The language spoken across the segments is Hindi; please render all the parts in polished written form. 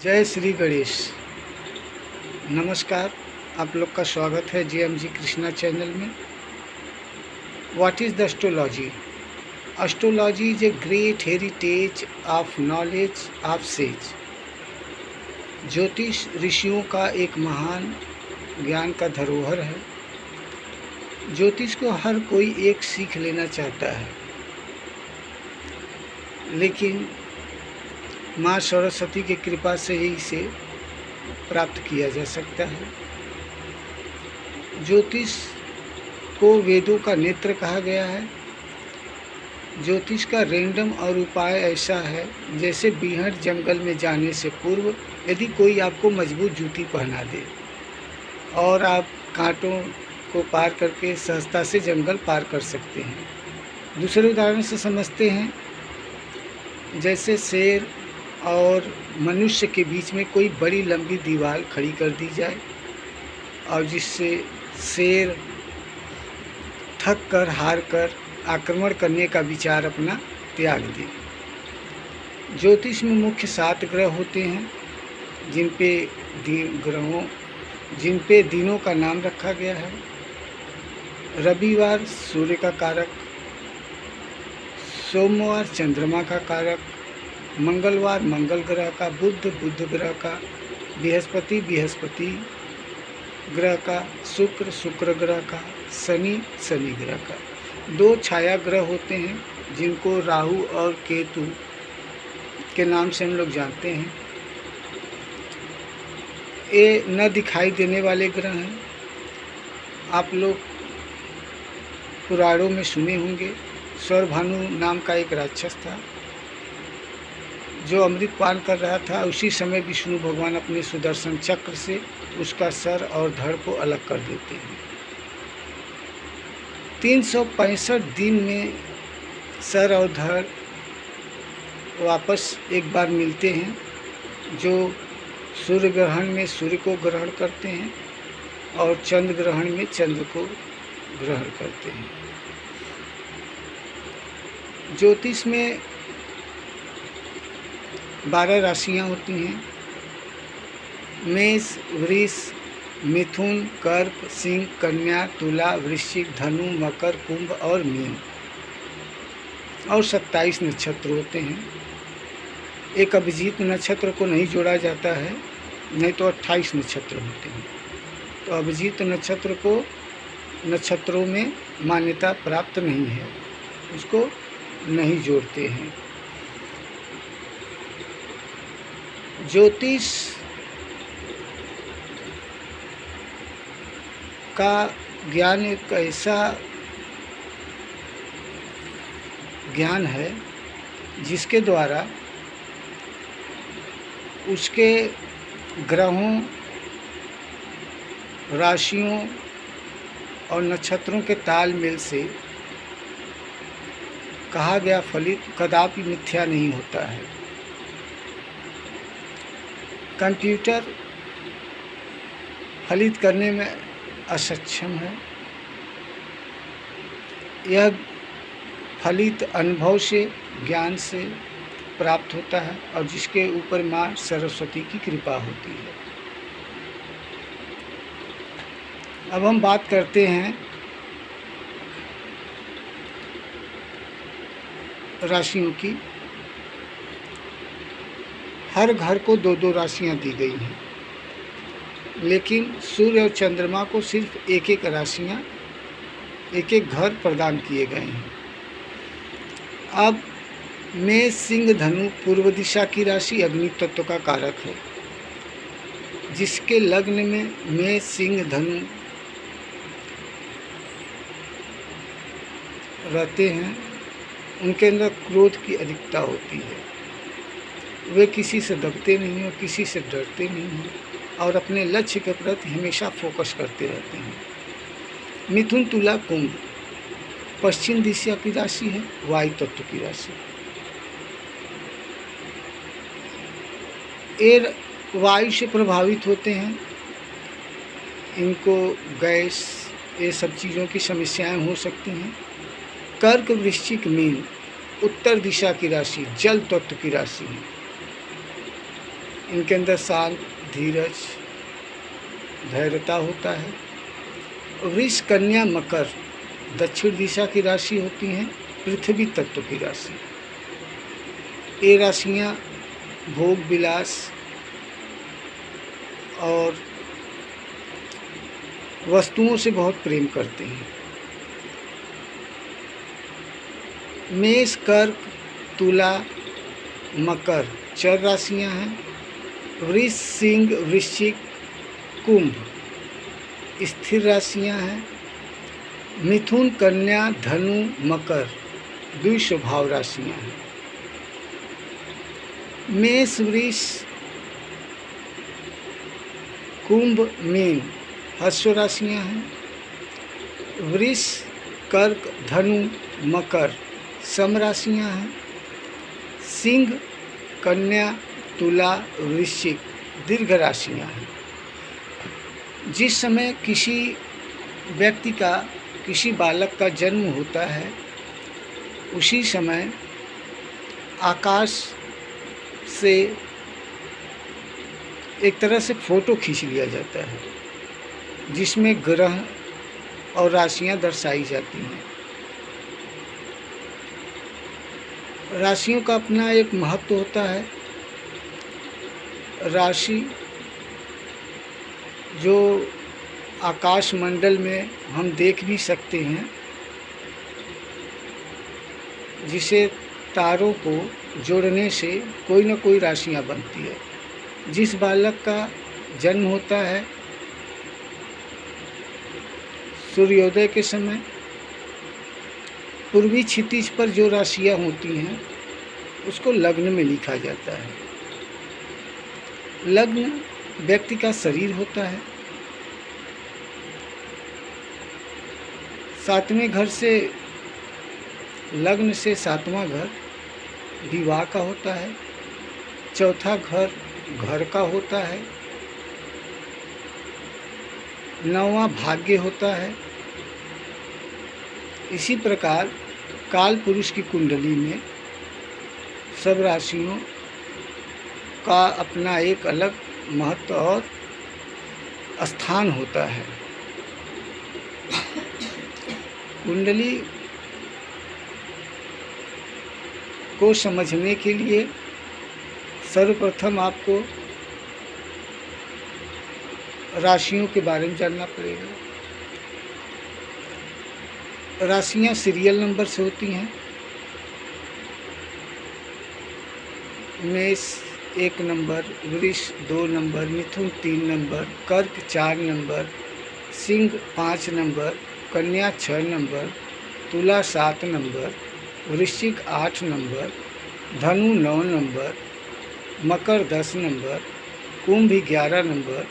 जय श्री गणेश। नमस्कार, आप लोग का स्वागत है JMG कृष्णा चैनल में। What is the astrology? Astrology is a great heritage of knowledge of says. ज्योतिष ऋषियों का एक महान ज्ञान का धरोहर है। ज्योतिष को हर कोई एक सीख लेना चाहता है, लेकिन माँ सरस्वती की कृपा से ही इसे प्राप्त किया जा सकता है। ज्योतिष को वेदों का नेत्र कहा गया है। ज्योतिष का रैंडम और उपाय ऐसा है जैसे बीहड़ जंगल में जाने से पूर्व यदि कोई आपको मजबूत जूती पहना दे और आप कांटों को पार करके सहजता से जंगल पार कर सकते हैं। दूसरे उदाहरण से समझते हैं, जैसे शेर और मनुष्य के बीच में कोई बड़ी लंबी दीवार खड़ी कर दी जाए और जिससे शेर थक कर हार कर आक्रमण करने का विचार अपना त्याग दे। ज्योतिष में मुख्य 7 ग्रह होते हैं जिन पे दिनों का नाम रखा गया है। रविवार सूर्य का कारक, सोमवार चंद्रमा का कारक, मंगलवार मंगल ग्रह का, बुध ग्रह का, बृहस्पति ग्रह का, शुक्र ग्रह का, शनि ग्रह का। 2 छाया ग्रह होते हैं जिनको राहु और केतु के नाम से हम लोग जानते हैं। ये न दिखाई देने वाले ग्रह हैं। आप लोग पुराणों में सुने होंगे, सौरभानु नाम का एक राक्षस था जो अमृत पान कर रहा था। उसी समय विष्णु भगवान अपने सुदर्शन चक्र से उसका सर और धड़ को अलग कर देते हैं। 365 दिन में सर और धड़ वापस एक बार मिलते हैं, जो सूर्य ग्रहण में सूर्य को ग्रहण करते हैं और चंद्र ग्रहण में चंद्र को ग्रहण करते हैं। ज्योतिष में 12 राशियाँ होती हैं। मेष, वृष, मिथुन, कर्क, सिंह, कन्या, तुला, वृश्चिक, धनु, मकर, कुंभ और मीन, और 27 नक्षत्र होते हैं। एक अभिजीत नक्षत्र को नहीं जोड़ा जाता है, नहीं तो 28 नक्षत्र होते हैं। तो अभिजीत नक्षत्र को नक्षत्रों में मान्यता प्राप्त नहीं है, उसको नहीं जोड़ते हैं। ज्योतिष का ज्ञान एक ऐसा ज्ञान है जिसके द्वारा उसके ग्रहों, राशियों और नक्षत्रों के तालमेल से कहा गया फलित कदापि मिथ्या नहीं होता है। कंप्यूटर फलित करने में असक्षम है। यह फलित अनुभव से, ज्ञान से प्राप्त होता है और जिसके ऊपर माँ सरस्वती की कृपा होती है। अब हम बात करते हैं राशियों की। हर घर को 2-2 राशियां दी गई हैं, लेकिन सूर्य और चंद्रमा को सिर्फ एक राशियां, एक घर प्रदान किए गए हैं। अब मेष, सिंह, धनु पूर्व दिशा की राशि अग्नि तत्व का कारक है। जिसके लग्न में मेष, सिंह, धनु रहते हैं, उनके अंदर क्रोध की अधिकता होती है। वे किसी से दबते नहीं और किसी से डरते नहीं हैं और अपने लक्ष्य के प्रति हमेशा फोकस करते रहते हैं। मिथुन, तुला, कुंभ पश्चिम दिशा की राशि है, वायु तत्व की राशि। ये वायु से प्रभावित होते हैं, इनको गैस, ये सब चीज़ों की समस्याएं हो सकती हैं। कर्क, वृश्चिक, मीन उत्तर दिशा की राशि, जल तत्व की राशि है। इनके अंदर शांत, धीरज, धैर्यता होता है। वृष, कन्या, मकर दक्षिण दिशा की राशि होती हैं, पृथ्वी तत्व की राशि। ये राशियाँ भोग विलास और वस्तुओं से बहुत प्रेम करते हैं। मेष, कर्क, तुला, मकर चर राशियां हैं। वृष, सिंह, वृश्चिक, कुंभ स्थिर राशियां हैं। मिथुन, कन्या, धनु, मकर द्विस्वभाव राशियां हैं। मेष, वृष, कुंभ, मीन अश्व राशियां हैं। वृष, कर्क, धनु, मकर सम राशियां हैं। सिंह, कन्या, तुला, वृश्चिक दीर्घ राशियां हैं। जिस समय किसी व्यक्ति का, किसी बालक का जन्म होता है, उसी समय आकाश से एक तरह से फोटो खींच लिया जाता है, जिसमें ग्रह और राशियां दर्शाई जाती हैं। राशियों का अपना एक महत्व होता है। राशि जो आकाश मंडल में हम देख भी सकते हैं, जिसे तारों को जोड़ने से कोई न कोई राशियां बनती है। जिस बालक का जन्म होता है सूर्योदय के समय, पूर्वी क्षितिज पर जो राशियां होती हैं उसको लग्न में लिखा जाता है। लग्न व्यक्ति का शरीर होता है। 7वें घर से, लग्न से 7वां घर विवाह का होता है। चौथा घर घर का होता है। 9वां भाग्य होता है। इसी प्रकार काल पुरुष की कुंडली में सब राशियों का अपना एक अलग महत्व और स्थान होता है। कुंडली को समझने के लिए सर्वप्रथम आपको राशियों के बारे में जानना पड़ेगा। राशियां सीरियल नंबर से होती हैं। मेष 1 नंबर, वृष 2 नंबर, मिथुन 3 नंबर, कर्क 4 नंबर, सिंह 5 नंबर, कन्या 6 नंबर, तुला 7 नंबर, वृश्चिक 8 नंबर, धनु 9 नंबर, मकर 10 नंबर, कुंभ 11 नंबर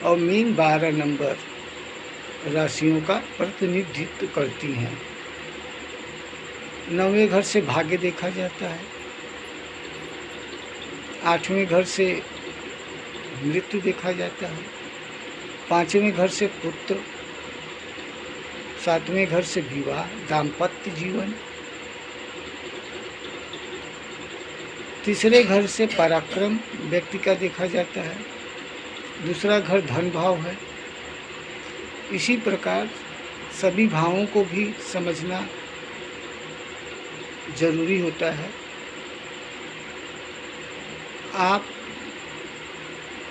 और मीन 12 नंबर राशियों का प्रतिनिधित्व करती हैं। 9वें घर से भाग्य देखा जाता है। 8वें घर से मृत्यु देखा जाता है। 5वें घर से पुत्र, 7वें घर से विवाह, दाम्पत्य जीवन। 3रे घर से पराक्रम व्यक्ति का देखा जाता है। 2रा घर धन भाव है। इसी प्रकार सभी भावों को भी समझना जरूरी होता है। आप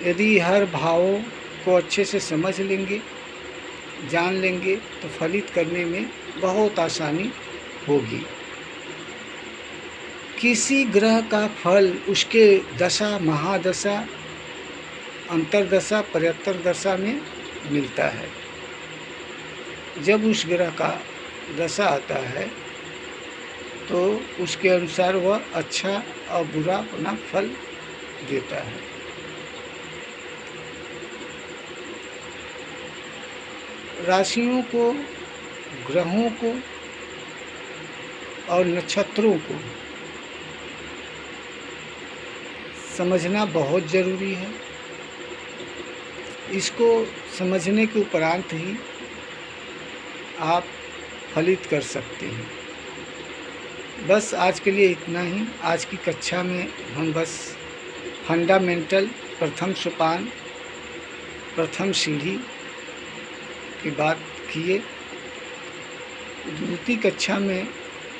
यदि हर भावों को अच्छे से समझ लेंगे, जान लेंगे, तो फलित करने में बहुत आसानी होगी। किसी ग्रह का फल उसके दशा, महादशा, अंतर्दशा, प्रयत्तर दशा में मिलता है। जब उस ग्रह का दशा आता है तो उसके अनुसार वह अच्छा और बुरा अपना फल देता है। राशियों को, ग्रहों को और नक्षत्रों को समझना बहुत ज़रूरी है। इसको समझने के उपरांत ही आप फलित कर सकते हैं। बस आज के लिए इतना ही। आज की कक्षा में हम बस फंडामेंटल प्रथम सोपान, प्रथम सीढ़ी की बात किए। द्वितीय कक्षा में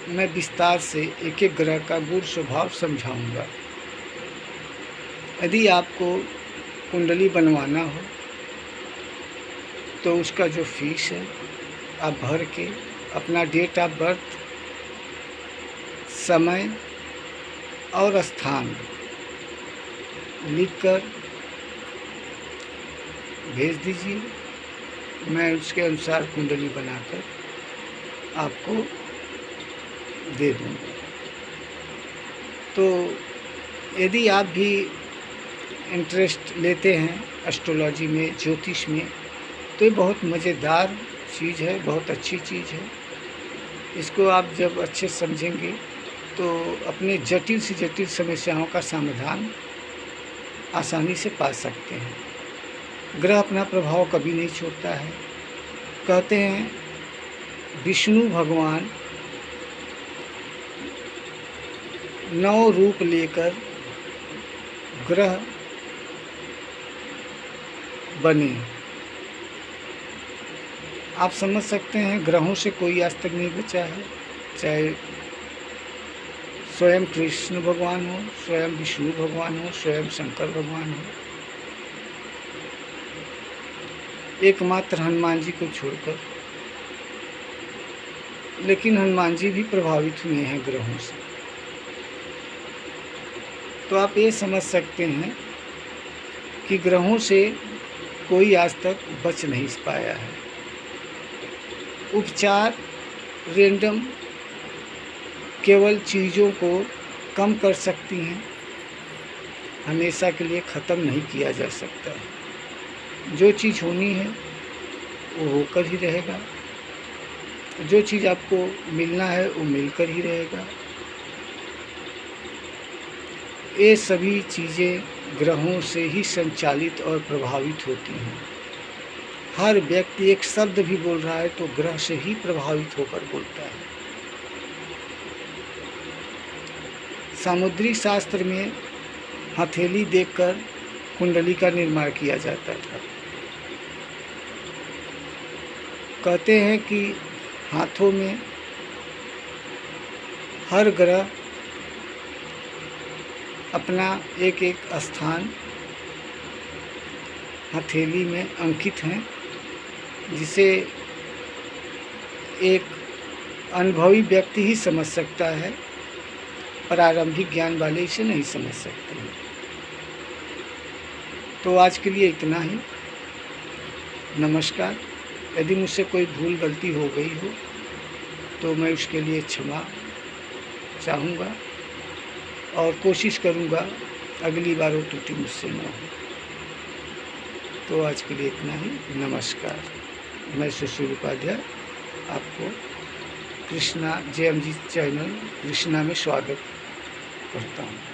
मैं विस्तार से एक एक ग्रह का गुण स्वभाव समझाऊंगा। यदि आपको कुंडली बनवाना हो तो उसका जो फीस है आप भर के अपना डेट ऑफ बर्थ, समय और स्थान लिखकर भेज दीजिए। मैं उसके अनुसार कुंडली बनाकर आपको दे दूँगा। तो यदि आप भी इंटरेस्ट लेते हैं एस्ट्रोलॉजी में, ज्योतिष में, तो ये बहुत मज़ेदार चीज़ है, बहुत अच्छी चीज़ है। इसको आप जब अच्छे समझेंगे तो अपने जटिल से जटिल समस्याओं का समाधान आसानी से पा सकते हैं। ग्रह अपना प्रभाव कभी नहीं छोड़ता है। कहते हैं विष्णु भगवान 9 रूप लेकर ग्रह बने। आप समझ सकते हैं ग्रहों से कोई आज तक नहीं बचा है, चाहे स्वयं कृष्ण भगवान हो, स्वयं विष्णु भगवान हो, स्वयं शंकर भगवान हो, एकमात्र हनुमान जी को छोड़कर। लेकिन हनुमान जी भी प्रभावित हुए हैं ग्रहों से। तो आप ये समझ सकते हैं कि ग्रहों से कोई आज तक बच नहीं पाया है। उपचार रेंडम केवल चीज़ों को कम कर सकती हैं, हमेशा के लिए ख़त्म नहीं किया जा सकता है। जो चीज़ होनी है वो होकर ही रहेगा, जो चीज़ आपको मिलना है वो मिलकर ही रहेगा। ये सभी चीज़ें ग्रहों से ही संचालित और प्रभावित होती हैं। हर व्यक्ति एक शब्द भी बोल रहा है तो ग्रह से ही प्रभावित होकर बोलता है। सामुद्रिक शास्त्र में हथेली देखकर कुंडली का निर्माण किया जाता था। कहते हैं कि हाथों में हर ग्रह अपना एक एक स्थान हथेली में अंकित हैं, जिसे एक अनुभवी व्यक्ति ही समझ सकता है, प्रारंभिक ज्ञान वाले इसे नहीं समझ सकते हैं। तो आज के लिए इतना ही। नमस्कार। यदि मुझसे कोई भूल गलती हो गई हो तो मैं उसके लिए क्षमा चाहूँगा और कोशिश करूँगा अगली बार वो त्रुटि मुझसे न हो। तो आज के लिए इतना ही। नमस्कार। मैं सुशील उपाध्याय आपको कृष्णा JMG चैनल कृष्णा में स्वागत करता हूँ।